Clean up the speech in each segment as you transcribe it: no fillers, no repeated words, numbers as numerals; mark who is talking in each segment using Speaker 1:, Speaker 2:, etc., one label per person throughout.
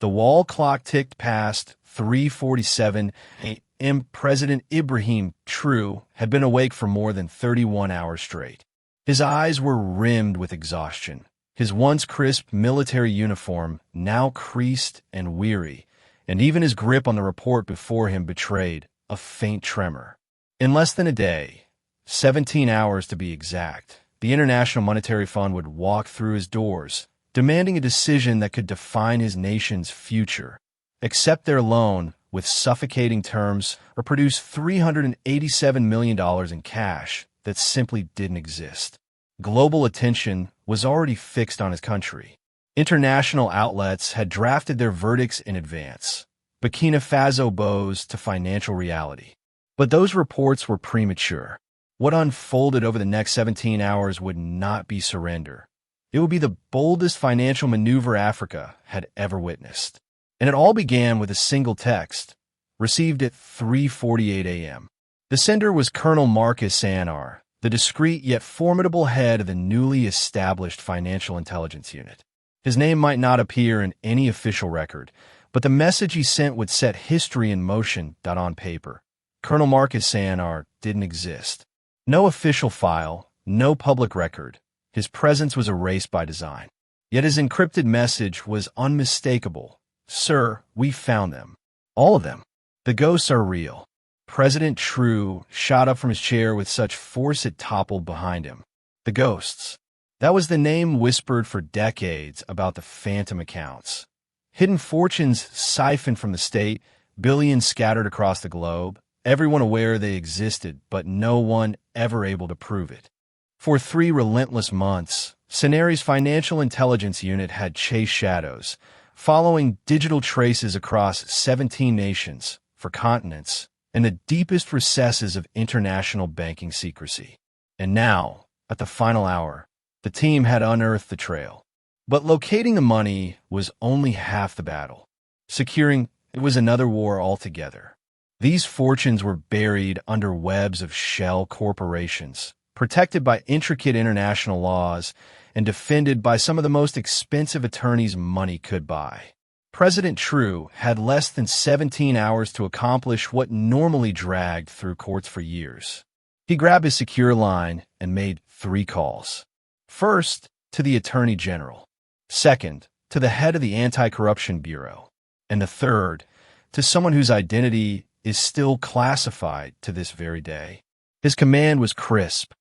Speaker 1: The wall clock ticked past 3:47 a.m. President Ibrahim Traoré had been awake for more than 31 hours straight. His eyes were rimmed with exhaustion, his once crisp military uniform now creased and weary, and even his grip on the report before him betrayed a faint tremor. In less than a day, 17 hours to be exact, the International Monetary Fund would walk through his doors, demanding a decision that could define his nation's future: accept their loan with suffocating terms or produce $387 million in cash that simply didn't exist. Global attention was already fixed on his country. International outlets had drafted their verdicts in advance. Burkina Faso bows to financial reality. But those reports were premature. What unfolded over the next 17 hours would not be surrender. It would be the boldest financial maneuver Africa had ever witnessed. And it all began with a single text, received at 3:48 a.m. The sender was Colonel Marcus Sanar, the discreet yet formidable head of the newly established Financial Intelligence Unit. His name might not appear in any official record, but the message he sent would set history in motion. On paper, Colonel Marcus Sanar didn't exist. No official file, no public record. His presence was erased by design. Yet his encrypted message was unmistakable. Sir, we found them. All of them. The ghosts are real. President Traoré shot up from his chair with such force it toppled behind him. The ghosts. That was the name whispered for decades about the phantom accounts. Hidden fortunes siphoned from the state, billions scattered across the globe, everyone aware they existed, but no one ever able to prove it. For 3 relentless months, Sanari's Financial Intelligence Unit had chased shadows, following digital traces across 17 nations, for continents, and the deepest recesses of international banking secrecy. And now, at the final hour, the team had unearthed the trail. But locating the money was only half the battle. Securing it was another war altogether. These fortunes were buried under webs of shell corporations, protected by intricate international laws and defended by some of the most expensive attorneys money could buy. President Traoré had less than 17 hours to accomplish what normally dragged through courts for years. He grabbed his secure line and made 3 calls. First, to the Attorney General. Second, to the head of the Anti-Corruption Bureau. And the third, to someone whose identity is still classified to this very day. His command was crisp.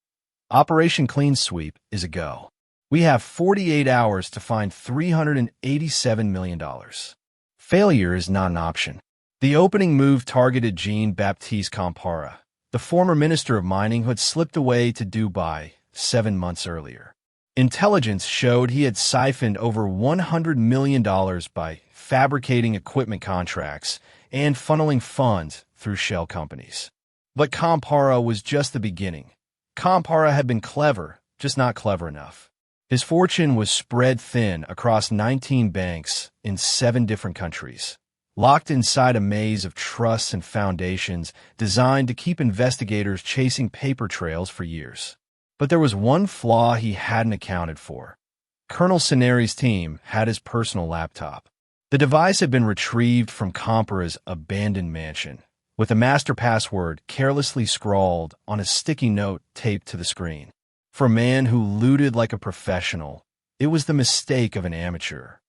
Speaker 1: Operation Clean Sweep is a go. We have 48 hours to find $387 million. Failure is not an option. The opening move targeted Jean-Baptiste Compaoré, the former Minister of Mining who had slipped away to Dubai 7 months earlier. Intelligence showed he had siphoned over $100 million by fabricating equipment contracts and funneling funds through shell companies. But Compaoré was just the beginning. Compaoré had been clever, just not clever enough. His fortune was spread thin across 19 banks in 7 different countries, locked inside a maze of trusts and foundations designed to keep investigators chasing paper trails for years. But there was one flaw he hadn't accounted for. Colonel Sanari's team had his personal laptop. The device had been retrieved from Compaoré's abandoned mansion, with a master password carelessly scrawled on a sticky note taped to the screen. For a man who looted like a professional, it was the mistake of an amateur.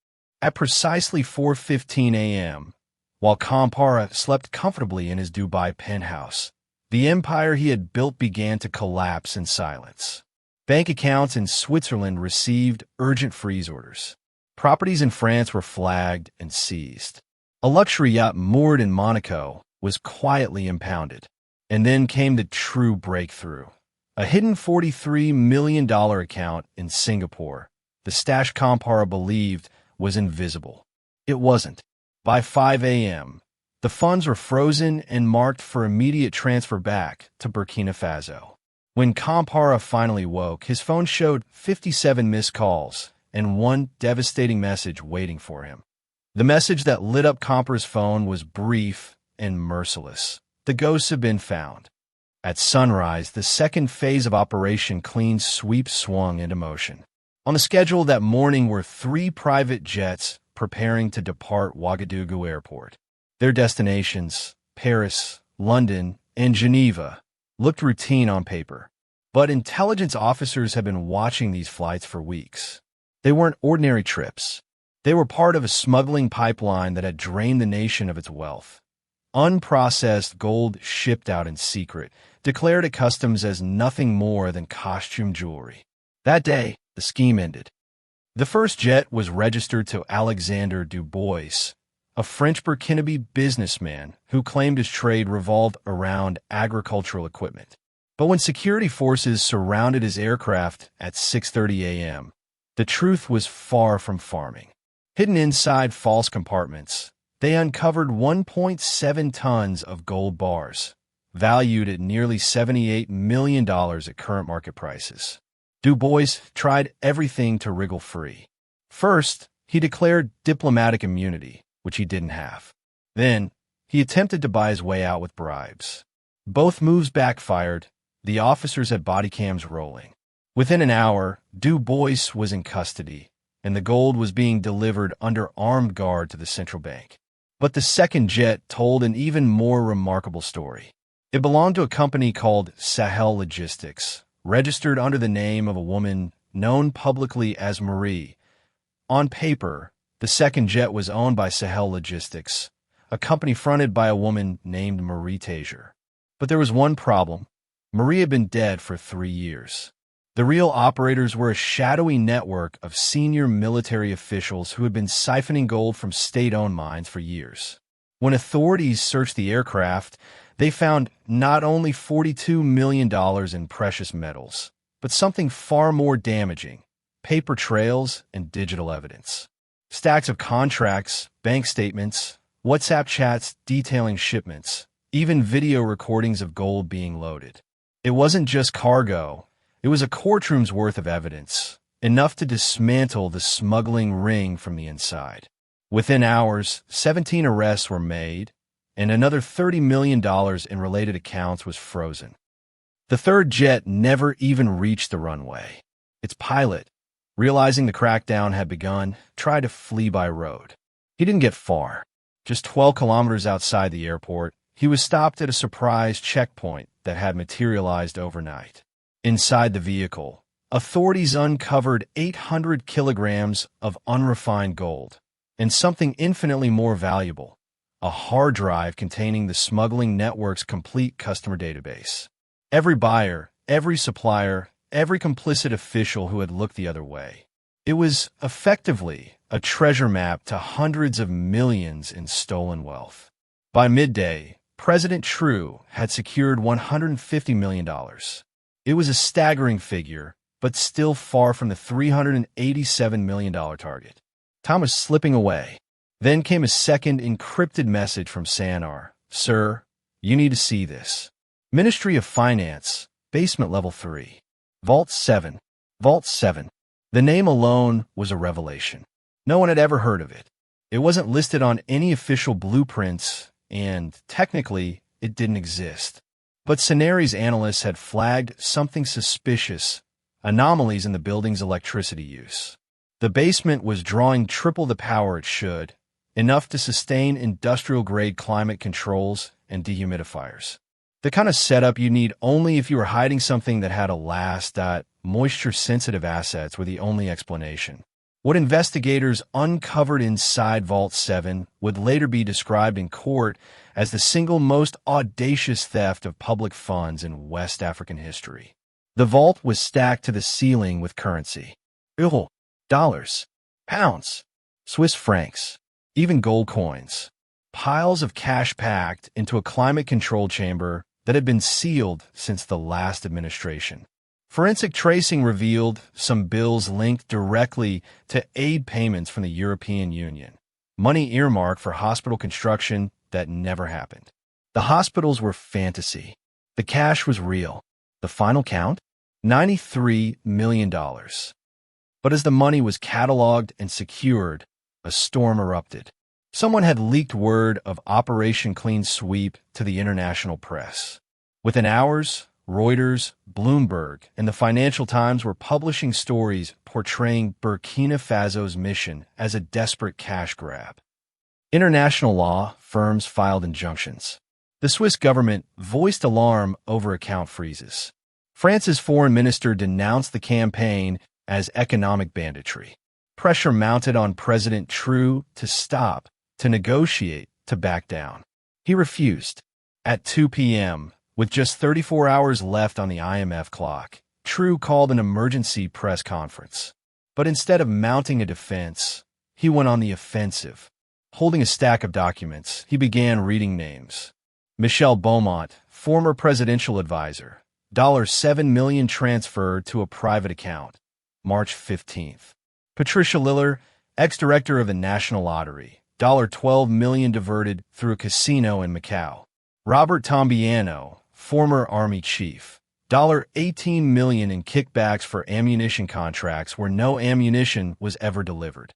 Speaker 1: At precisely 4:15 a.m., while Compaoré slept comfortably in his Dubai penthouse, the empire he had built began to collapse in silence. Bank accounts in Switzerland received urgent freeze orders. Properties in France were flagged and seized. A luxury yacht moored in Monaco was quietly impounded. And then came the true breakthrough. A hidden $43 million account in Singapore, the stash Compaoré believed was invisible. It wasn't. By 5 a.m., the funds were frozen and marked for immediate transfer back to Burkina Faso. When Compaoré finally woke, his phone showed 57 missed calls and one devastating message waiting for him. The message that lit up Compaoré's phone was brief and merciless. The ghosts have been found. At sunrise, the second phase of Operation Clean Sweep swung into motion. On the schedule that morning were 3 private jets preparing to depart Ouagadougou Airport. Their destinations, Paris, London, and Geneva, looked routine on paper. But intelligence officers had been watching these flights for weeks. They weren't ordinary trips. They were part of a smuggling pipeline that had drained the nation of its wealth. Unprocessed gold shipped out in secret, declared at customs as nothing more than costume jewelry. That day, the scheme ended. The first jet was registered to Alexander Dubois, a French Burkinabe businessman who claimed his trade revolved around agricultural equipment. But when security forces surrounded his aircraft at 6:30 a.m., the truth was far from farming. Hidden inside false compartments, they uncovered 1.7 tons of gold bars, valued at nearly $78 million at current market prices. Dubois tried everything to wriggle free. First, he declared diplomatic immunity, which he didn't have. Then, he attempted to buy his way out with bribes. Both moves backfired. The officers had body cams rolling. Within an hour, Dubois was in custody, and the gold was being delivered under armed guard to the central bank. But the second jet told an even more remarkable story. It belonged to a company called Sahel Logistics, registered under the name of a woman known publicly as Marie. On paper, the second jet was owned by Sahel Logistics, a company fronted by a woman named Marie Tager. But there was one problem. Marie had been dead for 3 years. The real operators were a shadowy network of senior military officials who had been siphoning gold from state-owned mines for years. When authorities searched the aircraft, they found not only $42 million in precious metals, but something far more damaging: paper trails and digital evidence. Stacks of contracts, bank statements, WhatsApp chats detailing shipments, even video recordings of gold being loaded. It wasn't just cargo. It was a courtroom's worth of evidence, enough to dismantle the smuggling ring from the inside. Within hours, 17 arrests were made, and another $30 million in related accounts was frozen. The third jet never even reached the runway. Its pilot, realizing the crackdown had begun, tried to flee by road. He didn't get far. Just 12 kilometers outside the airport, he was stopped at a surprise checkpoint that had materialized overnight. Inside the vehicle, authorities uncovered 800 kilograms of unrefined gold, and something infinitely more valuable: a hard drive containing the smuggling network's complete customer database. Every buyer, every supplier, every complicit official who had looked the other way. It was effectively a treasure map to hundreds of millions in stolen wealth. By midday, President Traoré had secured $150 million. It was a staggering figure, but still far from the $387 million target. Time was slipping away. Then came a second encrypted message from Sanar. "Sir, you need to see this. Ministry of Finance, basement level 3. Vault 7. Vault 7. The name alone was a revelation. No one had ever heard of it. It wasn't listed on any official blueprints, and technically, it didn't exist. But Sanari's analysts had flagged something suspicious: anomalies in the building's electricity use. The basement was drawing triple the power it should, enough to sustain industrial-grade climate controls and dehumidifiers. The kind of setup you need only if you were hiding something that had a last. Moisture-sensitive assets were the only explanation. What investigators uncovered inside Vault 7 would later be described in court as the single most audacious theft of public funds in West African history. The vault was stacked to the ceiling with currency: euro, dollars, pounds, Swiss francs, even gold coins. Piles of cash packed into a climate-controlled chamber that had been sealed since the last administration. Forensic tracing revealed some bills linked directly to aid payments from the European Union, money earmarked for hospital construction that never happened. The hospitals were fantasy. The cash was real. The final count? $93 million. But as the money was cataloged and secured, a storm erupted. Someone had leaked word of Operation Clean Sweep to the international press. Within hours, Reuters, Bloomberg, and the Financial Times were publishing stories portraying Burkina Faso's mission as a desperate cash grab. International law firms filed injunctions. The Swiss government voiced alarm over account freezes. France's foreign minister denounced the campaign as economic banditry. Pressure mounted on President Traoré to stop, to negotiate, to back down. He refused. At 2 p.m., with just 34 hours left on the IMF clock, Traoré called an emergency press conference. But instead of mounting a defense, he went on the offensive. Holding a stack of documents, he began reading names. Michel Beaumont, former presidential advisor, $7 million transferred to a private account, March 15th. Patricia Liller, ex-director of the National Lottery, $12 million diverted through a casino in Macau. Robert Tombiano, former Army chief, $18 million in kickbacks for ammunition contracts where no ammunition was ever delivered.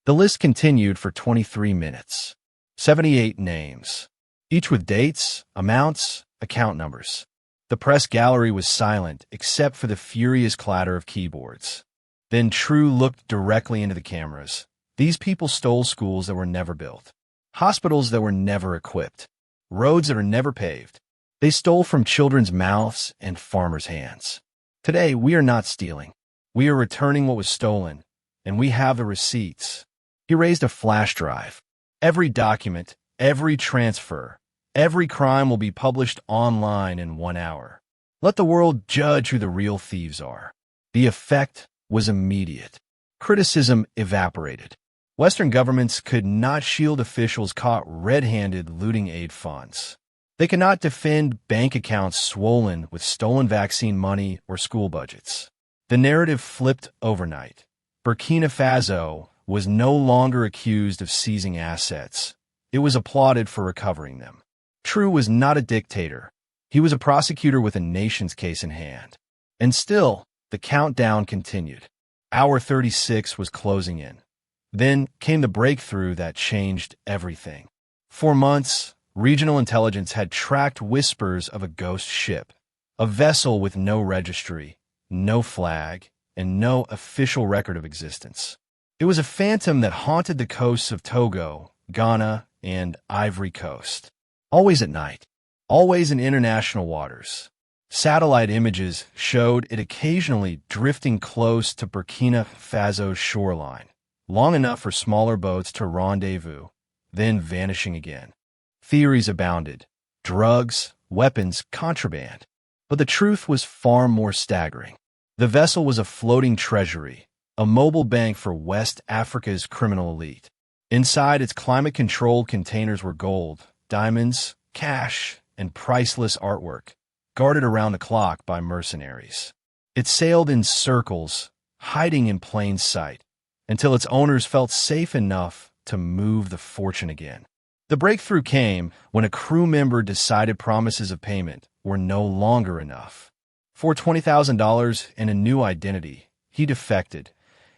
Speaker 1: The list continued for 23 minutes. 78 names, each with dates, amounts, account numbers. The press gallery was silent except for the furious clatter of keyboards. Then Traoré looked directly into the cameras. These people stole schools that were never built, hospitals that were never equipped, roads that are never paved. They stole from children's mouths and farmers' hands. Today, we are not stealing. We are returning what was stolen, and we have the receipts. He raised a flash drive. Every document, every transfer, every crime will be published online in 1 hour. Let the world judge who the real thieves are. The effect was immediate. Criticism evaporated. Western governments could not shield officials caught red-handed looting aid funds. They could not defend bank accounts swollen with stolen vaccine money or school budgets. The narrative flipped overnight. Burkina Faso was no longer accused of seizing assets. It was applauded for recovering them. Traoré was not a dictator. He was a prosecutor with a nation's case in hand. And still, the countdown continued. Hour 36 was closing in. Then came the breakthrough that changed everything. For months, regional intelligence had tracked whispers of a ghost ship, a vessel with no registry, no flag, and no official record of existence. It was a phantom that haunted the coasts of Togo, Ghana, and Ivory Coast. Always at night, always in international waters. Satellite images showed it occasionally drifting close to Burkina Faso's shoreline, long enough for smaller boats to rendezvous, then vanishing again. Theories abounded: drugs, weapons, contraband. But the truth was far more staggering. The vessel was a floating treasury, a mobile bank for West Africa's criminal elite. Inside its climate-controlled containers were gold, diamonds, cash, and priceless artwork, guarded around the clock by mercenaries. It sailed in circles, hiding in plain sight, until its owners felt safe enough to move the fortune again. The breakthrough came when a crew member decided promises of payment were no longer enough. For $20,000 and a new identity, he defected,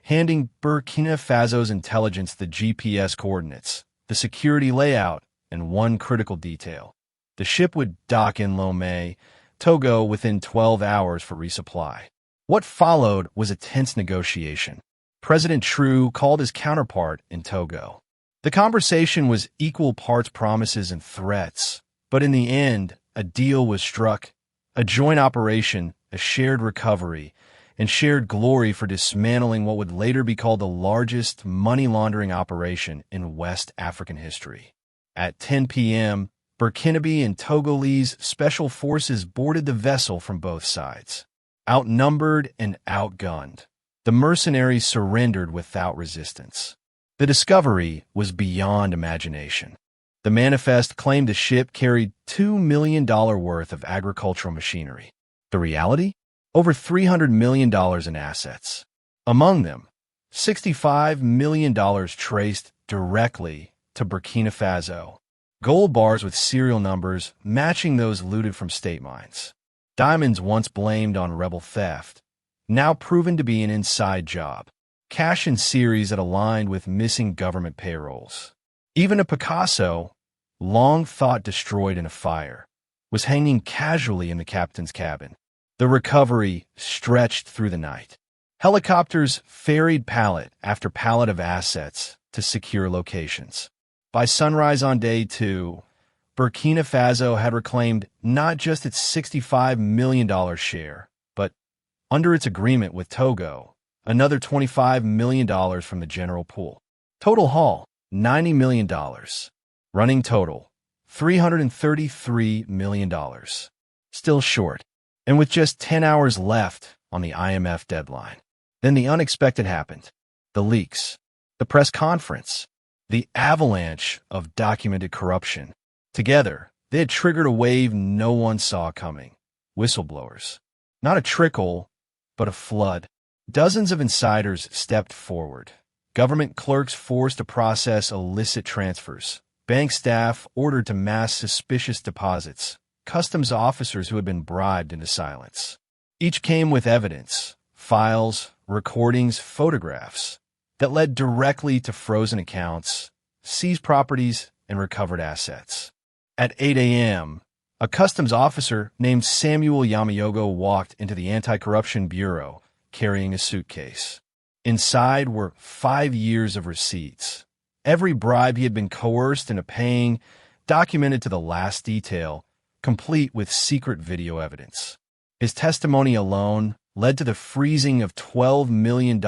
Speaker 1: handing Burkina Faso's intelligence the GPS coordinates, the security layout, and one critical detail. The ship would dock in Lomé, Togo, within 12 hours for resupply. What followed was a tense negotiation. President Traoré called his counterpart in Togo. The conversation was equal parts promises and threats, but in the end, a deal was struck, a joint operation, a shared recovery, and shared glory for dismantling what would later be called the largest money laundering operation in West African history. At 10 p.m., Burkinabe and Togolese special forces boarded the vessel from both sides. Outnumbered and outgunned, the mercenaries surrendered without resistance. The discovery was beyond imagination. The manifest claimed the ship carried $2 million worth of agricultural machinery. The reality? Over $300 million in assets. Among them, $65 million traced directly to Burkina Faso. Gold bars with serial numbers matching those looted from state mines. Diamonds once blamed on rebel theft, now proven to be an inside job. Cash in series that aligned with missing government payrolls. Even a Picasso, long thought destroyed in a fire, was hanging casually in the captain's cabin. The recovery stretched through the night. Helicopters ferried pallet after pallet of assets to secure locations. By sunrise on day 2, Burkina Faso had reclaimed not just its $65 million share, but, under its agreement with Togo, another $25 million from the general pool. Total haul, $90 million. Running total, $333 million. Still short, and with just 10 hours left on the IMF deadline. Then the unexpected happened. The leaks, the press conference, the avalanche of documented corruption. Together, they had triggered a wave no one saw coming. Whistleblowers. Not a trickle, but a flood. Dozens of insiders stepped forward. Government clerks forced to process illicit transfers. Bank staff ordered to mask suspicious deposits. Customs officers who had been bribed into silence. Each came with evidence, files, recordings, photographs that led directly to frozen accounts, seized properties, and recovered assets. At 8 a.m., a customs officer named Samuel Yamayogo walked into the Anti-Corruption Bureau carrying a suitcase. Inside were 5 years of receipts. Every bribe he had been coerced into paying, documented to the last detail, complete with secret video evidence. His testimony alone led to the freezing of $12 million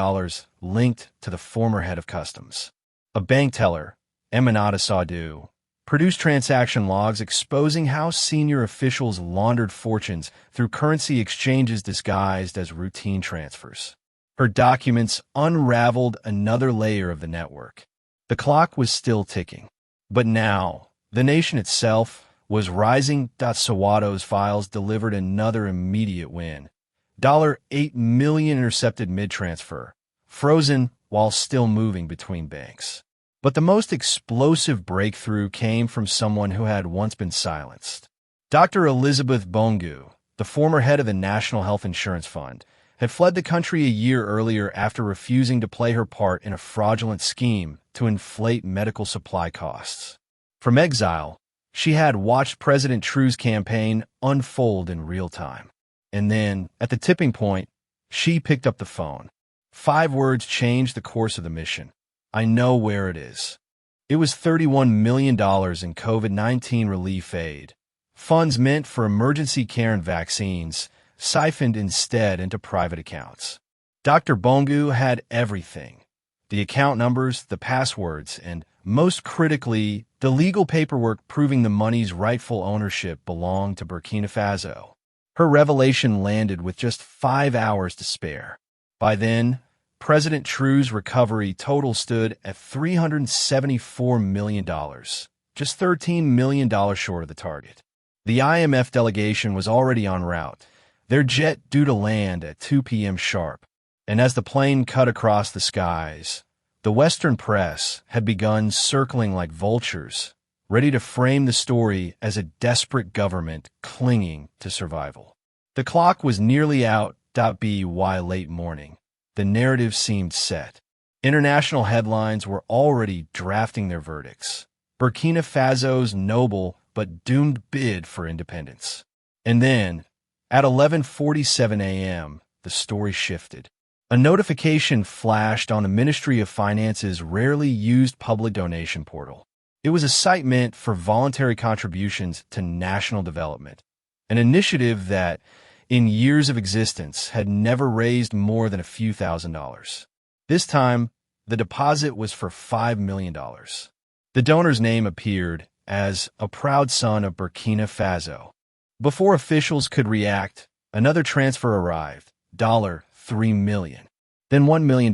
Speaker 1: linked to the former head of customs. A bank teller, Eminata Sadu, produced transaction logs exposing how senior officials laundered fortunes through currency exchanges disguised as routine transfers. Her documents unraveled another layer of the network. The clock was still ticking. But now, the nation itself was rising. Sawato's files delivered another immediate win. $8 million intercepted mid-transfer, frozen while still moving between banks. But the most explosive breakthrough came from someone who had once been silenced. Dr. Elizabeth Bongu, the former head of the National Health Insurance Fund, had fled the country a year earlier after refusing to play her part in a fraudulent scheme to inflate medical supply costs. From exile, she had watched President Trudeau's campaign unfold in real time. And then, at the tipping point, she picked up the phone. 5 words changed the course of the mission. I know where it is. It was $31 million in COVID-19 relief aid. Funds meant for emergency care and vaccines, siphoned instead into private accounts. Dr. Bongu had everything. The account numbers, the passwords, and, most critically, the legal paperwork proving the money's rightful ownership belonged to Burkina Faso. Her revelation landed with just 5 hours to spare. By then, President Trudeau's recovery total stood at $374 million, just $13 million short of the target. The IMF delegation was already en route, their jet due to land at 2 p.m. sharp, and as the plane cut across the skies, the Western press had begun circling like vultures, ready to frame the story as a desperate government clinging to survival. The clock was nearly out. By late morning, the narrative seemed set. International headlines were already drafting their verdicts. Burkina Faso's noble but doomed bid for independence. And then, at 11:47 a.m., the story shifted. A notification flashed on the Ministry of Finance's rarely used public donation portal. It was a site meant for voluntary contributions to national development, an initiative that, in years of existence, had never raised more than a few $1,000s. This time, the deposit was for $5 million. The donor's name appeared as a proud son of Burkina Faso. Before officials could react, another transfer arrived, $3 million, then $1 million,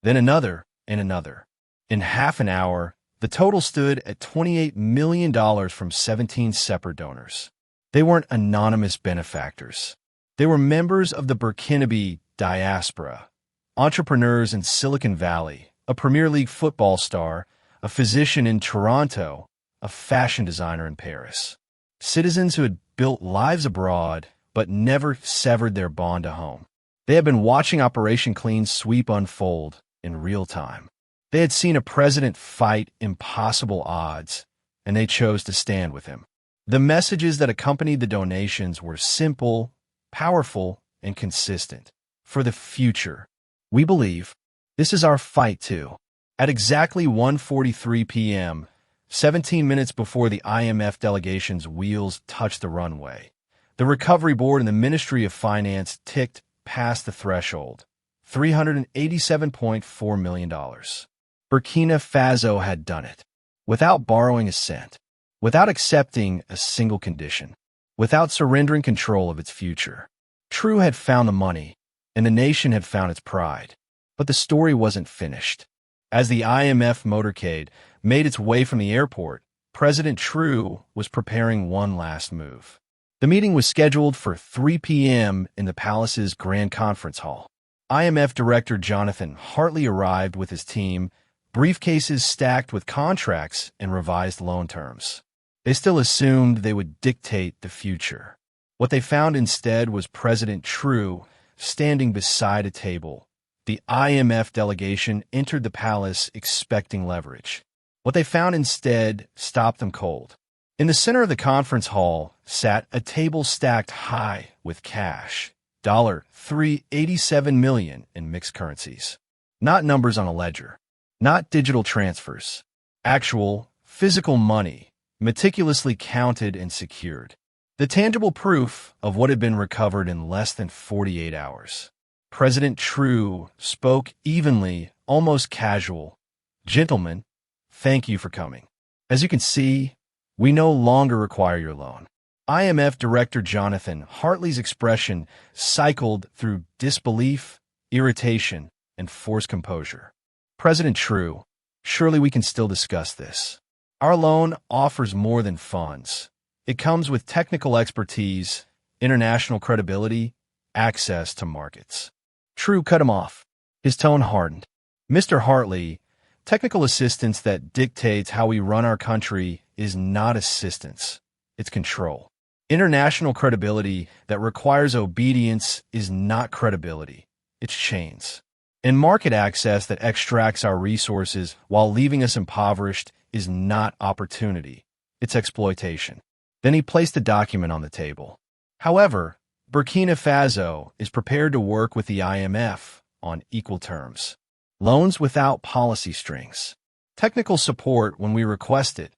Speaker 1: then another and another. In half an hour, the total stood at $28 million from 17 separate donors. They weren't anonymous benefactors. They were members of the Burkinabe diaspora, entrepreneurs in Silicon Valley, a Premier League football star, a physician in Toronto, a fashion designer in Paris. Citizens who had built lives abroad but never severed their bond to home. They had been watching Operation Clean Sweep unfold in real time. They had seen a president fight impossible odds, and they chose to stand with him. The messages that accompanied the donations were simple, powerful, and consistent. For the future, we believe this is our fight too. At exactly 1:43 p.m., 17 minutes before the IMF delegation's wheels touched the runway, the Recovery Board and the Ministry of Finance ticked past the threshold, $387.4 million. Burkina Faso had done it, without borrowing a cent, without accepting a single condition, without surrendering control of its future. True had found the money, and the nation had found its pride. But the story wasn't finished. As the IMF motorcade made its way from the airport, President True was preparing one last move. The meeting was scheduled for 3 p.m. in the palace's Grand Conference Hall. IMF Director Jonathan Hartley arrived with his team, briefcases stacked with contracts and revised loan terms. They still assumed they would dictate the future. What they found instead was President True standing beside a table. The IMF delegation entered the palace expecting leverage. What they found instead stopped them cold. In the center of the conference hall sat a table stacked high with cash, $387 million in mixed currencies. Not numbers on a ledger, not digital transfers, actual, physical money, meticulously counted and secured. The tangible proof of what had been recovered in less than 48 hours. President True spoke evenly, almost casual. "Gentlemen, thank you for coming. As you can see, we no longer require your loan." IMF Director Jonathan Hartley's expression cycled through disbelief, irritation, and forced composure. "President True, surely we can still discuss this. Our loan offers more than funds. It comes with technical expertise, international credibility, access to markets." True cut him off. His tone hardened. "Mr. Hartley, technical assistance that dictates how we run our country is not assistance. It's control. International credibility that requires obedience is not credibility. It's chains. And market access that extracts our resources while leaving us impoverished is not opportunity. It's exploitation." Then he placed a document on the table. "However, Burkina Faso is prepared to work with the IMF on equal terms. Loans without policy strings. Technical support when we request it,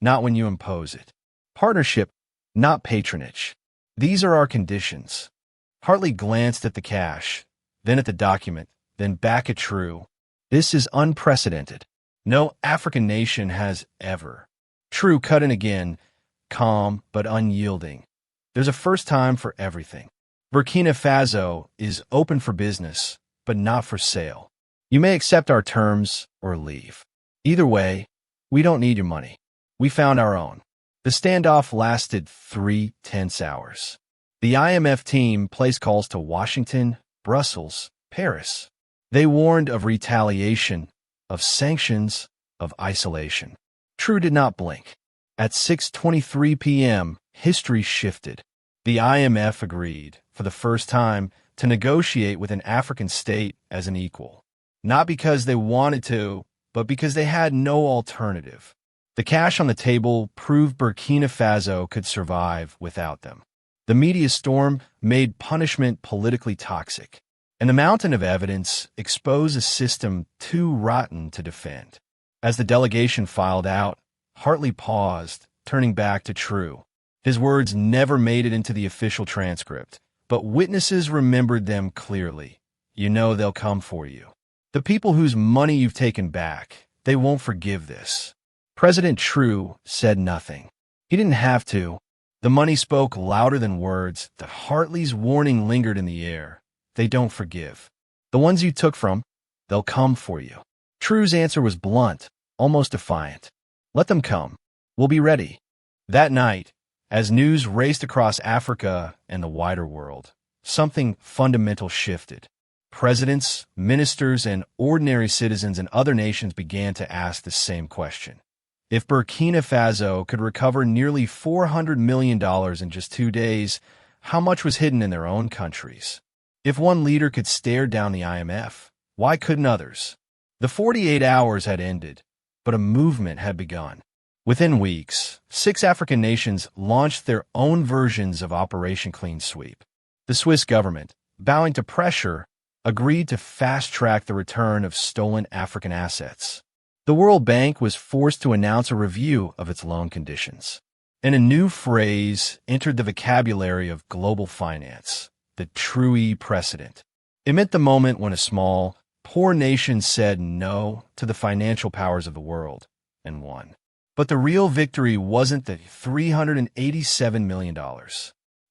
Speaker 1: not when you impose it. Partnership, not patronage. These are our conditions." Hartley glanced at the cash, then at the document, then back at True. "This is unprecedented. No African nation has ever." True cut in again, calm but unyielding. "There's a first time for everything. Burkina Faso is open for business, but not for sale. You may accept our terms or leave. Either way, we don't need your money. We found our own." The standoff lasted 3 tense hours. The IMF team placed calls to Washington, Brussels, Paris. They warned of retaliation, of sanctions, of isolation. True did not blink. At 6:23 p.m., history shifted. The IMF agreed, for the first time, to negotiate with an African state as an equal. Not because they wanted to, but because they had no alternative. The cash on the table proved Burkina Faso could survive without them. The media storm made punishment politically toxic, and the mountain of evidence exposed a system too rotten to defend. As the delegation filed out, Hartley paused, turning back to True. His words never made it into the official transcript, but witnesses remembered them clearly. "You know they'll come for you. The people whose money you've taken back, they won't forgive this." President True said nothing. He didn't have to. The money spoke louder than words. The Hartley's warning lingered in the air. "They don't forgive. The ones you took from, they'll come for you." True's answer was blunt, almost defiant. "Let them come. We'll be ready." That night, as news raced across Africa and the wider world, something fundamental shifted. Presidents, ministers, and ordinary citizens in other nations began to ask the same question. If Burkina Faso could recover nearly $400 million in just 2 days, how much was hidden in their own countries? If one leader could stare down the IMF, why couldn't others? The 48 hours had ended, but a movement had begun. Within weeks, 6 African nations launched their own versions of Operation Clean Sweep. The Swiss government, bowing to pressure, agreed to fast-track the return of stolen African assets. The World Bank was forced to announce a review of its loan conditions. And a new phrase entered the vocabulary of global finance, the Traoré precedent. It meant the moment when a small, poor nation said no to the financial powers of the world and won. But the real victory wasn't the $387 million.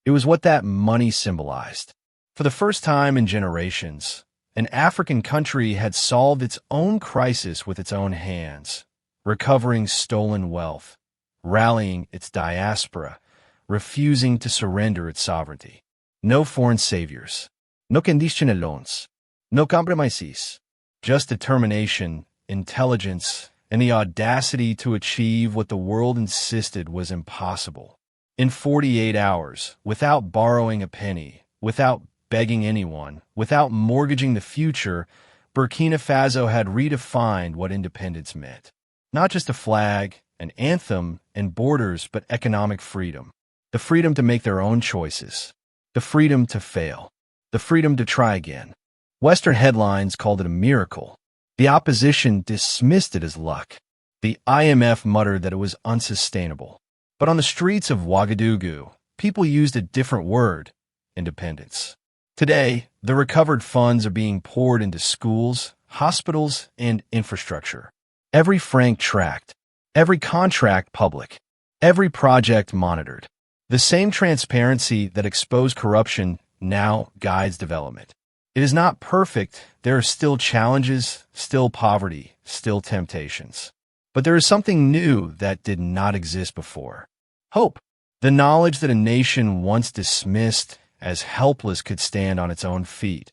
Speaker 1: It was what that money symbolized. For the first time in generations, an African country had solved its own crisis with its own hands, recovering stolen wealth, rallying its diaspora, refusing to surrender its sovereignty. No foreign saviors, no condicionalones, no compromises, just determination, intelligence, and the audacity to achieve what the world insisted was impossible. In 48 hours, without borrowing a penny, without begging anyone, without mortgaging the future, Burkina Faso had redefined what independence meant. Not just a flag, an anthem, and borders, but economic freedom. The freedom to make their own choices. The freedom to fail. The freedom to try again. Western headlines called it a miracle. The opposition dismissed it as luck. The IMF muttered that it was unsustainable. But on the streets of Ouagadougou, people used a different word: independence. Today, the recovered funds are being poured into schools, hospitals, and infrastructure. Every franc tracked. Every contract public. Every project monitored. The same transparency that exposed corruption now guides development. It is not perfect. There are still challenges, still poverty, still temptations. But there is something new that did not exist before. Hope. The knowledge that a nation once dismissed as helpless could stand on its own feet,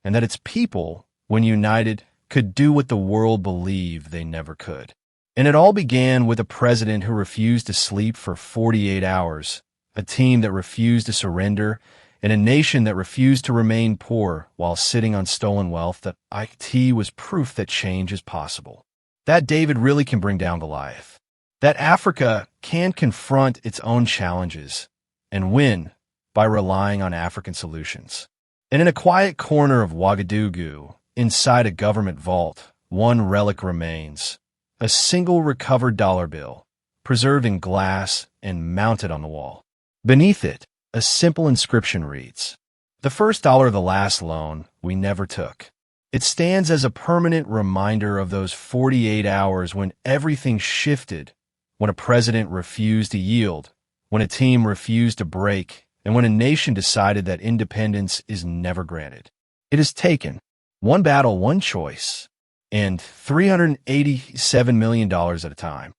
Speaker 1: and that its people, when united, could do what the world believed they never could. And it all began with a president who refused to sleep for 48 hours, a team that refused to surrender, and a nation that refused to remain poor while sitting on stolen wealth. That IT was proof that change is possible. That David really can bring down Goliath. That Africa can confront its own challenges and win by relying on African solutions. And in a quiet corner of Ouagadougou, inside a government vault, one relic remains: a single recovered dollar bill, preserved in glass and mounted on the wall. Beneath it, a simple inscription reads, "The first dollar of the last loan we never took." It stands as a permanent reminder of those 48 hours when everything shifted, when a president refused to yield, when a team refused to break, and when a nation decided that independence is never granted. It is taken, one battle, one choice, and $387 million at a time.